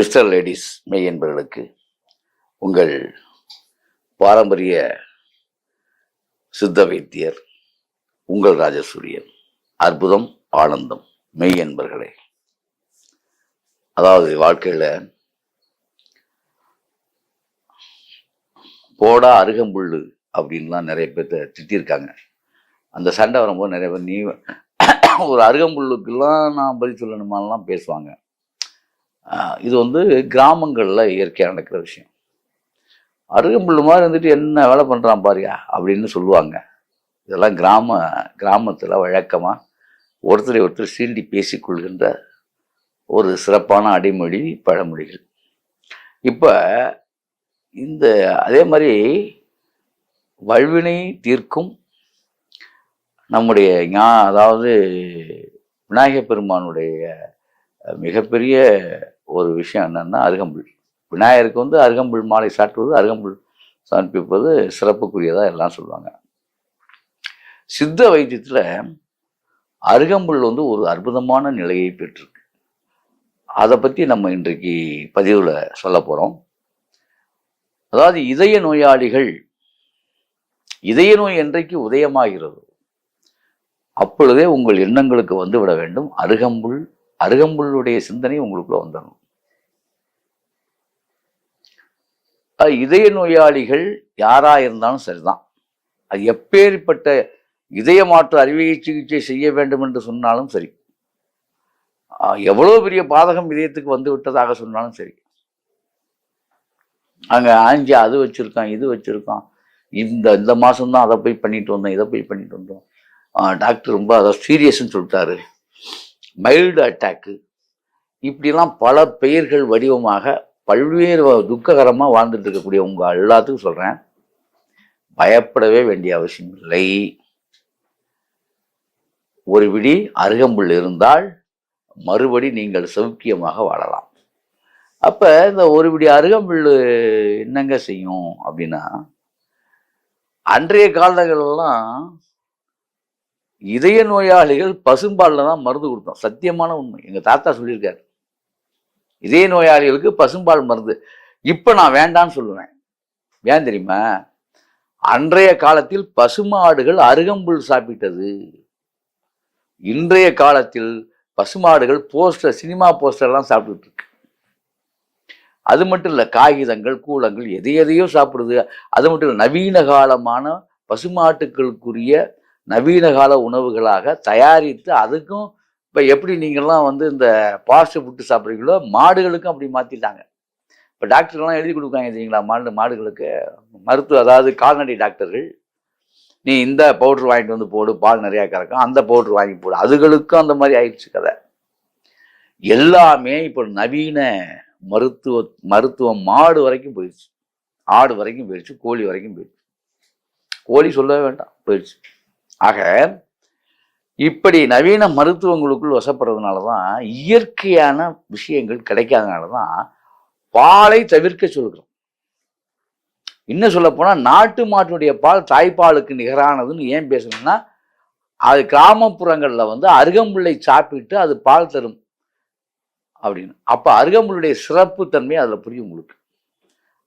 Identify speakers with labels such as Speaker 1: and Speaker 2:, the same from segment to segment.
Speaker 1: Mister ladies மெய் என்பவர்களுக்கு உங்கள் பாரம்பரிய சித்த வைத்தியர் உங்கள் ராஜசூரியன். அற்புதம், ஆனந்தம் மெய் என்பர்களே. அதாவது வாழ்க்கையில போடா அருகம்புல்லு அப்படின்லாம் நிறைய பேர்த்த திட்டிருக்காங்க. அந்த சண்டை வரும்போது நிறைய பேர் நீ ஒரு அருகம்புல்லுக்கெல்லாம் நான் பதில் சொல்லணுமாலாம் பேசுவாங்க. இது கிராமங்களில் இயற்கையாக நடக்கிற விஷயம். அருகம்புல் மாதிரி இருந்துட்டு என்ன வேலை பண்ணுறான் பாரியா அப்படின்னு சொல்லுவாங்க. இதெல்லாம் கிராமத்தில் வழக்கமாக ஒருத்தரை ஒருத்தர் சீண்டி பேசிக்கொள்கின்ற ஒரு சிறப்பான அடைமொழி பழமொழிகள். இப்போ அதே மாதிரி வல்வினை தீர்க்கும் நம்முடைய அதாவது விநாயகப் பெருமானுடைய மிகப்பெரிய ஒரு விஷயம் என்னன்னா அருகம்புல். விநாயகருக்கு அருகம்புல் மாலை சாட்டுவது, அருகம்புல் சமர்ப்பிப்பது சிறப்புக்குரியதாக எல்லாம் சொல்லுவாங்க. சித்த வைத்தியத்தில் அருகம்புல் ஒரு அற்புதமான நிலையை பெற்றிருக்கு. அதை பற்றி நம்ம இன்றைக்கு பதிவில் சொல்ல போகிறோம். அதாவது இதய நோயாளிகள், இதய நோய் என்றைக்கு உதயமாகிறது அப்பொழுதே உங்கள் எண்ணங்களுக்கு விட வேண்டும். அருகம்புல்லுடைய சிந்தனை உங்களுக்குள்ள வந்துடணும். இதய நோயாளிகள் யாரா இருந்தாலும் சரிதான். அது எப்பேற்பட்ட இதய மாற்று அறுவை சிகிச்சை செய்ய வேண்டும் என்று சொன்னாலும் சரி, எவ்வளவு பெரிய பாதகம் இதயத்துக்கு வந்து விட்டதாக சொன்னாலும் சரி, அங்க ஆஞ்சி அது வச்சிருக்கான் இது வச்சிருக்கான், இந்த மாசம்தான் அதை போய் பண்ணிட்டு வந்தோம், இதை போய் பண்ணிட்டு வந்தோம், டாக்டர் ரொம்ப அதை சீரியஸ்ன்னு சொல்லிட்டாரு, மைல்டு அட்டாக்கு, இப்படிலாம் பல பெயர்கள் வடிவமாக பல்வேறு துக்ககரமாக வாழ்ந்துட்டு இருக்கக்கூடிய உங்க எல்லாத்துக்கும் சொல்றேன், பயப்படவே வேண்டிய அவசியம் இல்லை. ஒரு விடி அருகம்புல் இருந்தால் மறுபடி நீங்கள் சௌக்கியமாக வாழலாம். அப்ப இந்த ஒரு விடி அருகம்புல் என்னங்க செய்யும் அப்படின்னா, அன்றைய காலங்களெல்லாம் இதய நோயாளிகள் பசும்பாலில் தான் மருந்து கொடுத்தோம். சத்தியமான உண்மை. எங்க தாத்தா சொல்லியிருக்காரு, இதய நோயாளிகளுக்கு பசும்பால் மருந்து. இப்ப நான் வேண்டான்னு சொல்லுவேன். ஏன் தெரியுமா? அன்றைய காலத்தில் பசுமாடுகள் அருகம்புல் சாப்பிட்டது. இன்றைய காலத்தில் பசுமாடுகள் போஸ்டர், சினிமா போஸ்டர் எல்லாம் சாப்பிட்டு இருக்கு. அது மட்டும் இல்லை, காகிதங்கள், கூலங்கள், எதையோ சாப்பிடுது. அது மட்டும் இல்லை, நவீன காலமான பசுமாட்டுக்களுக்குரிய நவீன கால உணவுகளாக தயாரித்து அதுக்கும் இப்போ எப்படி நீங்கள்லாம் இந்த ஃபாஸ்ட் ஃபுட்டு சாப்பிட்றீங்களோ மாடுகளுக்கும் அப்படி மாற்றிட்டாங்க. இப்போ டாக்டர்லாம் எழுதி கொடுக்காங்க தெரியுங்களா, மாடுகளுக்கு மருத்துவ, அதாவது கால்நடை டாக்டர்கள், நீ இந்த பவுட்ரு வாங்கிட்டு போடு, பால் நிறையா கறக்கும், அந்த பவுட்ரு வாங்கி போடு. அதுகளுக்கும் அந்த மாதிரி ஆயிடுச்சு கதை. எல்லாமே இப்போ நவீன மருத்துவம் மாடு வரைக்கும் போயிடுச்சு, ஆடு வரைக்கும் போயிடுச்சு, கோழி வரைக்கும் போயிடுச்சு. கோழி சொல்லவே வேண்டாம், போயிடுச்சு. ஆக இப்படி நவீன மருத்துவங்களுக்குள் வசப்படுறதுனால தான், இயற்கையான விஷயங்கள் கிடைக்காதனால தான் பாலை தவிர்க்க சொல்கிறோம். இன்னும் சொல்ல போனா நாட்டு மாட்டுடைய பால் தாய்ப்பாலுக்கு நிகரானதுன்னு ஏன் பேசணும்னா, அது கிராமப்புறங்கள்ல அருகம்புல்லை சாப்பிட்டு அது பால் தரும் அப்படின்னு. அப்ப அருகம்புல்லுடைய சிறப்பு தன்மை அதுல புரியும் உங்களுக்கு.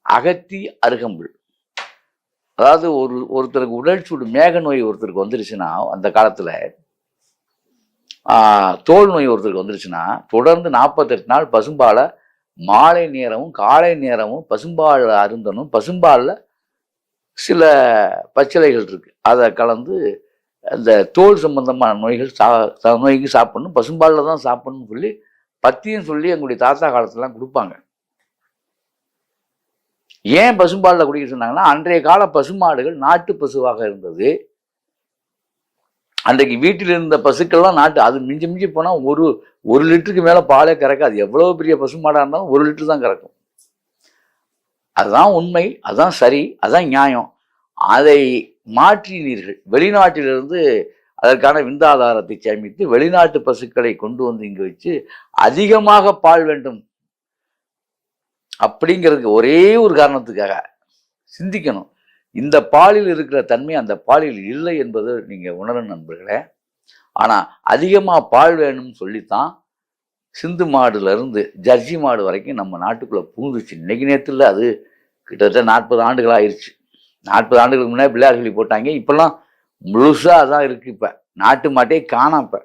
Speaker 1: அகத்தி அருகம்புல், அதாவது ஒருத்தருக்கு உடல் சூடு, மேக நோய் ஒருத்தருக்கு வந்துருச்சுன்னா, அந்த காலத்துல தோல் நோய் ஒருத்தருக்கு வந்துருச்சுன்னா, தொடர்ந்து 48 நாள் பசும்பாலை மாலை நேரமும் காலை நேரமும் பசும்பால் அருந்தணும். பசும்பாலில் சில பச்சிலைகள் இருக்கு, அதை கலந்து அந்த தோல் சம்பந்தமான நோய்க்கு சாப்பிடணும், பசும்பாலில் தான் சாப்பிடணும்னு சொல்லி பத்தியும் சொல்லி எங்களுடைய தாத்தா காலத்துலாம் கொடுப்பாங்க. ஏன் பசும்பாலில் குடிக்க சொன்னாங்கன்னா, அன்றைய கால பசுமாடுகள் நாட்டு பசுவாக இருந்தது. அன்றைக்கு வீட்டில் இருந்த பசுக்கள்லாம் நாட்டு, அது மிஞ்சி போனால் ஒரு லிட்டருக்கு மேலே பாலே கறக்காது. எவ்வளோ பெரிய பசுமாடாக இருந்தாலும் 1 லிட்டர் தான் கறக்கும். அதுதான் உண்மை, அதுதான் சரி, அதுதான் நியாயம். அதை மாற்றினீர்கள். வெளிநாட்டிலிருந்து அதற்கான விந்தாதாரத்தை சேமித்து வெளிநாட்டு பசுக்களை கொண்டு இங்கு வச்சு அதிகமாக பால் வேண்டும் அப்படிங்கிறதுக்கு ஒரே ஒரு காரணத்துக்காக சிந்திக்கணும். இந்த பாலில் இருக்கிற தன்மை அந்த பாலில் இல்லை என்பது நீங்க உணரணும் நண்பர்களே. ஆனா அதிகமா பால் வேணும்னு சொல்லித்தான் சிந்து மாடுல இருந்து ஜர்சி மாடு வரைக்கும் நம்ம நாட்டுக்குள்ள பூந்துச்சு. இன்னைக்கு நேரத்தில் அது கிட்டத்தட்ட 40 ஆண்டுகள் ஆயிடுச்சு. 40 ஆண்டுகளுக்கு முன்னாடி பிள்ளையார் சொல்லி போட்டாங்க. இப்பெல்லாம் முழுசா அதான் இருக்கு. இப்ப நாட்டு மாட்டே காணாம். இப்ப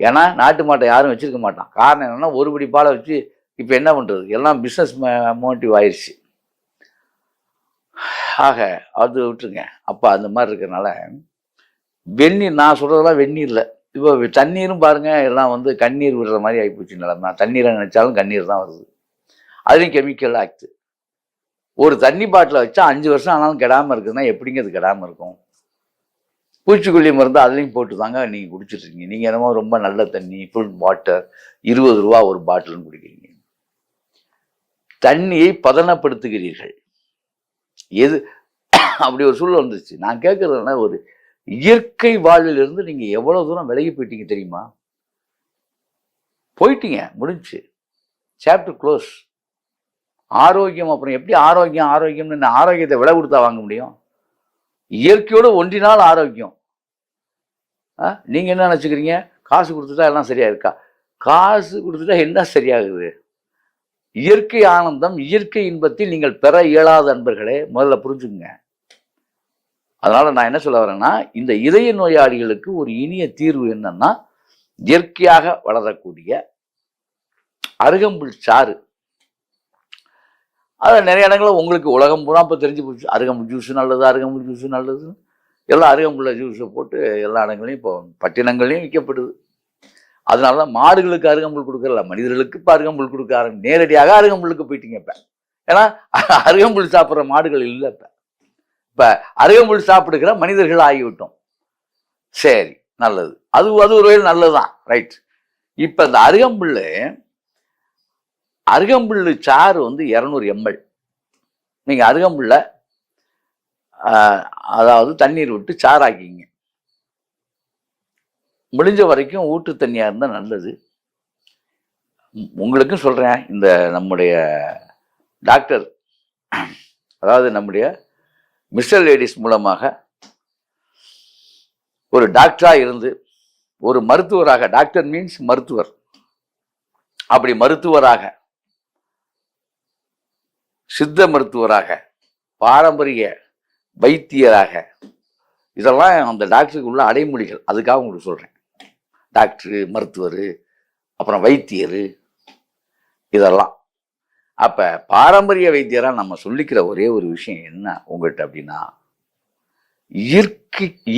Speaker 1: ஏன்னா நாட்டு மாட்டை யாரும் வச்சிருக்க மாட்டான். காரணம் என்னன்னா, ஒருபடி பாலை வச்சு இப்ப என்ன பண்றது, எல்லாம் பிசினஸ் மோட்டிவ் ஆயிடுச்சு. ஆக அது விட்டுருங்க. அப்ப அந்த மாதிரி இருக்கிறதுனால வெந்நீர், நான் சொல்றதெல்லாம் வெந்நீர் இல்லை. இப்போ தண்ணீரும் பாருங்க, எல்லாம் வந்து கண்ணீர் விடுற மாதிரி ஆகிப்போச்சு நிலைமை. தண்ணீரை நினைச்சாலும் கண்ணீர் தான் வருது. அதுலேயும் கெமிக்கல் ஆக்ட். ஒரு தண்ணி பாட்டில் வச்சா 5 வருஷம் ஆனாலும் கெடாமல் இருக்குதுன்னா எப்படிங்க அது கெடாமல் இருக்கும்? பூச்சிக்கொல்லி மருந்து அதுலேயும் போட்டு தாங்க நீங்கள் குடிச்சிட்ருக்கீங்க. நீங்கள் என்னமோ ரொம்ப நல்ல தண்ணி, ஃபுல் வாட்டர், 20 ரூபா ஒரு பாட்டில்னு குடிக்கிறீங்க. தண்ணியை பதனப்படுத்துகிறீர்கள். எது அப்படி ஒரு சூழல் வந்துச்சு. நான் கேட்கறதுனா, ஒரு இயற்கை வாழ்விலிருந்து நீங்க எவ்வளவு தூரம் விலகி போயிட்டீங்க தெரியுமா? போயிட்டீங்க, முடிஞ்சு, சாப்டர் க்ளோஸ். ஆரோக்கியம் அப்புறம் எப்படி ஆரோக்கியம் ஆரோக்கியம்னு ஆரோக்கியத்தை விலை கொடுத்தா வாங்க முடியும்? இயற்கையோடு ஒன்றினால் ஆரோக்கியம். நீங்க என்ன நினைச்சுக்கிறீங்க? காசு கொடுத்துட்டா எல்லாம் சரியா இருக்கா? காசு கொடுத்துட்டா என்ன சரியாகுது? இயற்கை ஆனந்தம், இயற்கை இன்பத்தில் நீங்கள் பெற இயலாத அன்பர்களே, முதல்ல புரிஞ்சுங்க. அதனால நான் என்ன சொல்ல வரேன்னா, இந்த இதய நோயாளிகளுக்கு ஒரு இனிய தீர்வு என்னன்னா, இயற்கையாக வளரக்கூடிய அருகம்புல் சாறு. அதை நிறைய இடங்களில் உங்களுக்கு உலகம் பூரா இப்போ தெரிஞ்சு போச்சு. அருகம்புல் ஜூஸ் நல்லது, அருகம்புல் ஜூஸ் நல்லது. எல்லாம் அருகம்புல்ல ஜூஸை போட்டு எல்லா இடங்களையும் இப்போ பட்டினங்களையும் விற்கப்படுது. அதனால தான் மாடுகளுக்கு அருகம்புல் கொடுக்கறல, மனிதர்களுக்கு இப்போ அருகம்புல் கொடுக்க ஆரம்பி, நேரடியாக அருகம்புல்லுக்கு போயிட்டீங்க இப்போ. ஏன்னா அருகம்புல் சாப்பிட்ற மாடுகள் இல்லை. இப்போ அருகம்புல் சாப்பிடுகிற மனிதர்கள் ஆகிவிட்டோம். சரி, நல்லது. அது ஒரு வகையில் நல்லதுதான், ரைட். இப்போ இந்த அருகம்புல்லு சாறு வந்து 200 ml. நீங்கள் அருகம்புல்ல அதாவது தண்ணீர் விட்டு சாறாக்கிங்க. முடிஞ்ச வரைக்கும் ஊட்டு தண்ணியாக இருந்தால் நல்லது. உங்களுக்கும் சொல்கிறேன், இந்த நம்முடைய டாக்டர், அதாவது நம்முடைய மிஸ்டர் லேடிஸ் மூலமாக ஒரு டாக்டராக இருந்து, ஒரு மருத்துவராக, டாக்டர் மீன்ஸ் மருத்துவர், அப்படி மருத்துவராக, சித்த மருத்துவராக, பாரம்பரிய வைத்தியராக, இதெல்லாம் அந்த டாக்டருக்கு உள்ள அடைமொழிகள். அதுக்காக உங்களுக்கு சொல்கிறேன். டாக்டரு, மருத்துவர், அப்புறம் வைத்தியர், இதெல்லாம். அப்போ பாரம்பரிய வைத்தியராக நம்ம சொல்லிக்கிற ஒரே ஒரு விஷயம் என்ன உங்கள்கிட்ட அப்படின்னா,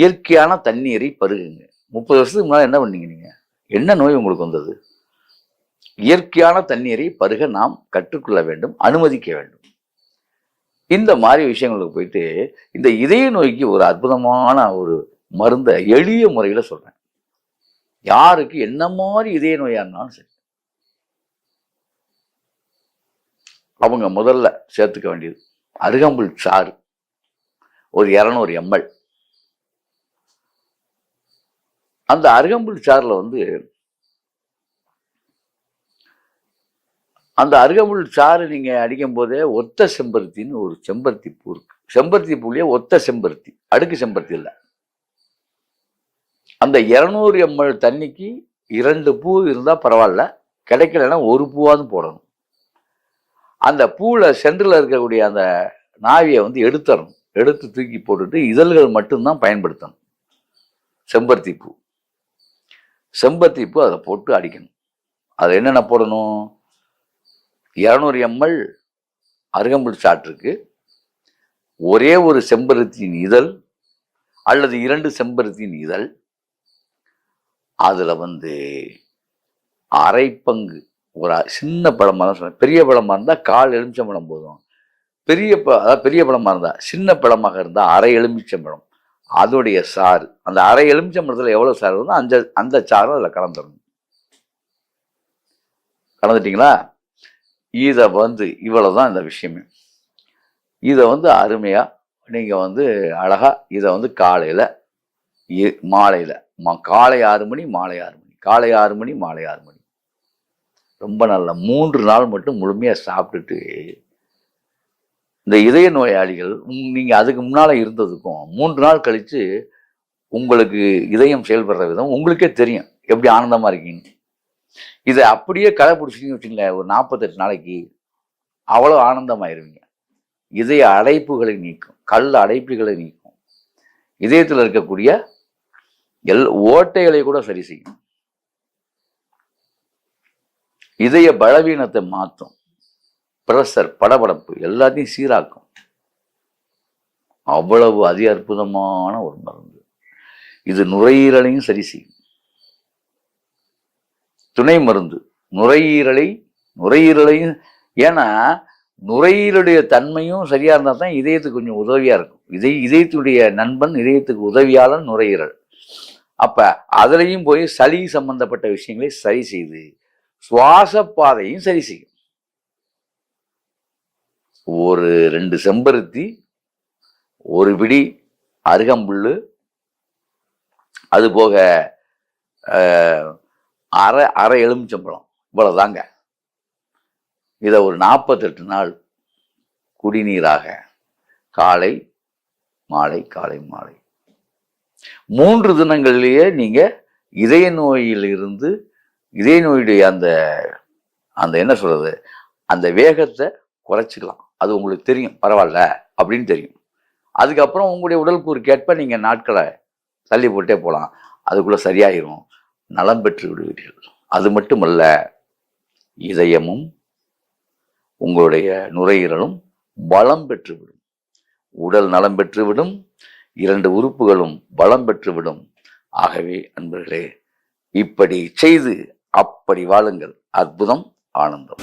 Speaker 1: இயற்கையான தண்ணீரை பருகுங்க. 30 வருஷத்துக்கு முன்னாடி என்ன பண்ணீங்க? நீங்கள் என்ன நோய் உங்களுக்கு வந்தது? இயற்கையான தண்ணீரை பருக நாம் கற்றுக்கொள்ள வேண்டும், அனுமதிக்க வேண்டும். இந்த மாதிரி விஷயங்களுக்கு போயிட்டு இந்த இதய நோய்க்கு ஒரு அற்புதமான ஒரு மருந்தை எளிய முறையில் சொல்றேன். யாருக்கு என்ன மாதிரி இதய நோயா இருந்தாலும் சரி, அவங்க முதல்ல சேர்த்துக்க வேண்டியது அருகம்புல் சாறு, ஒரு 200 ml. அந்த அருகம்புல் சாறுல வந்து, அந்த அருகம்புல் சாறு நீங்க அடிக்கும் போதே ஒத்த செம்பருத்தின்னு ஒரு செம்பருத்தி பூ இருக்கு. செம்பருத்தி பூலேயே ஒத்த செம்பருத்தி, அடுக்கு செம்பருத்தி இல்லை. அந்த 200 ml தண்ணிக்கு 2 பூ இருந்தா பரவாயில்ல, கிடைக்கலன்னா 1 பூவாவது போடணும். அந்த பூவில் சென்றில் இருக்கக்கூடிய அந்த நாவியை வந்து எடுத்துடணும். எடுத்து தூக்கி போட்டுட்டு இதழ்கள் மட்டும்தான் பயன்படுத்தணும். செம்பருத்தி பூ அதில் போட்டு அடிக்கணும். அதில் என்னென்ன போடணும்? 200 ml அருகம்புல் சாற்றுக்கு ஒரே ஒரு செம்பருத்தியின் இதழ் அல்லது 2 செம்பருத்தியின் இதழ், அதில் வந்து அரை பங்கு, ஒரு சின்ன பழமாக தான் சொன்னேன். பெரிய பழமாக இருந்தால் 1/4 எலுமிச்சம்பழம் போதும். அதாவது பெரிய பழமாக இருந்தால், சின்ன பழமாக இருந்தால் அரை எலுமிச்சம்பழம், அதோடைய சாறு, அந்த அரை எலுமிச்சம்பழத்தில் எவ்வளோ சாறு வருதோ அந்த சாறு அதில் கலந்துடணும். கலந்துட்டிங்களா? இதை வந்து இவ்வளோதான் இந்த விஷயமே. இதை வந்து அருமையாக நீங்கள் வந்து அழகாக இதை வந்து காலையில், மாலையில், காலை 6 மணி, மாலை 6 மணி, காலை 6 மணி, மாலை 6 மணி, ரொம்ப நல்லா 3 நாள் மட்டும் முழுமையாக சாப்பிட்டுட்டு, இந்த இதய நோயாளிகள் நீங்கள் அதுக்கு முன்னால் இருந்ததுக்கும் 3 நாள் கழித்து உங்களுக்கு இதயம் செயல்படுற விதம் உங்களுக்கே தெரியும் எப்படி ஆனந்தமாக இருக்கீங்க. இதை அப்படியே கடைப்பிடிச்சிங்கன்னு வச்சுங்களேன், ஒரு 48 நாளைக்கு அவ்வளோ ஆனந்தமாயிருவீங்க. இதய அடைப்புகளை நீக்கும், கல் அடைப்புகளை நீக்கும், இதயத்தில் இருக்கக்கூடிய ஓட்டைகளை கூட சரி செய்யும், இதய பலவீனத்தை மாற்றும், பிரஷர் படபடப்பு எல்லாத்தையும் சீராக்கும். அவ்வளவு அதி அற்புதமான ஒரு மருந்து. இது நுரையீரலையும் சரி செய்யும். துணை மருந்து நுரையீரலையும், ஏன்னா நுரையீரலுடைய தன்மையும் சரியா இருந்தால் தான் இதயத்துக்கு கொஞ்சம் உதவியா இருக்கும். இதயத்துடைய நண்பன், இதயத்துக்கு உதவியாளன் நுரையீரல். அப்ப அதுலயும் போய் சளி சம்பந்தப்பட்ட விஷயங்களை சரி செய்து சுவாச பாதையும் சரி செய்யும். ஒரு 2 செம்பருத்தி, ஒரு பிடி அருகம்புல்லு, அது போக அரை எலுமிச்சம்பழம், இவ்வளவுதாங்க. இதை ஒரு 48 நாள் குடிநீராக காலை மாலை 3 தினங்களிலேயே நீங்க இதய நோயிலிருந்து, இதய நோயுடைய அந்த என்ன சொல்றது, அந்த வேகத்தை குறைச்சிக்கலாம். அது உங்களுக்கு தெரியும், பரவாயில்ல அப்படின்னு தெரியும். அதுக்கப்புறம் உங்களுடைய உடல் கூறுக்கேற்ப நீங்க நாட்களை தள்ளி போட்டே போகலாம். அதுக்குள்ள சரியாயிரும், நலம் பெற்று விடுவீர்கள். அது மட்டுமல்ல, இதயமும் உங்களுடைய நுரையீரலும் பலம் பெற்றுவிடும், உடல் நலம் பெற்றுவிடும், 2 உறுப்புகளும் பலம் பெற்றுவிடும். ஆகவே அன்பர்களே, இப்படி செய்து அப்படி வாழுங்கள். அற்புதம், ஆனந்தம்.